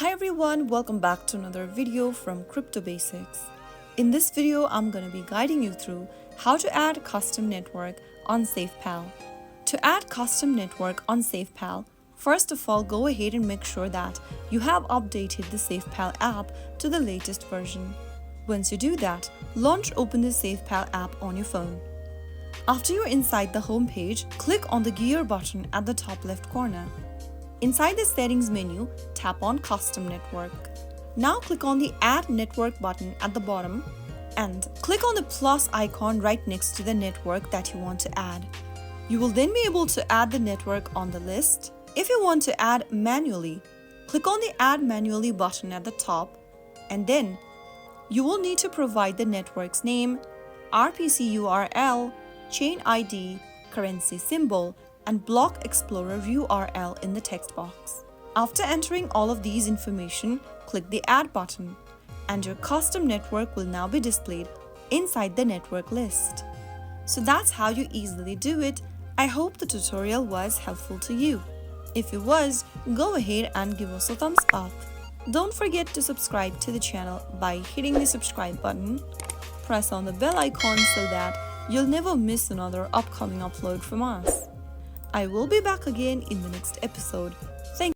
Hi everyone, welcome back to another video from Crypto Basics. In this video, I'm going to be guiding you through how to add custom network on SafePal. To add custom network on SafePal, first of all, go ahead and make sure that you have updated the SafePal app to the latest version. Once you do that, open the SafePal app on your phone. After you're inside the home page, click on the gear button at the top left corner. Inside the settings menu, tap on Custom Network. Now click on the Add Network button at the bottom and click on the plus icon right next to the network that you want to add. You will then be able to add the network on the list. If you want to add manually, click on the Add Manually button at the top, and then you will need to provide the network's name, RPC URL, chain ID, currency symbol, and Block Explorer URL in the text box. After entering all of these information, click the Add button, and your custom network will now be displayed inside the network list. So that's how you easily do it. I hope the tutorial was helpful to you. If it was, go ahead and give us a thumbs up. Don't forget to subscribe to the channel by hitting the subscribe button. Press on the bell icon so that you'll never miss another upcoming upload from us. I will be back again in the next episode.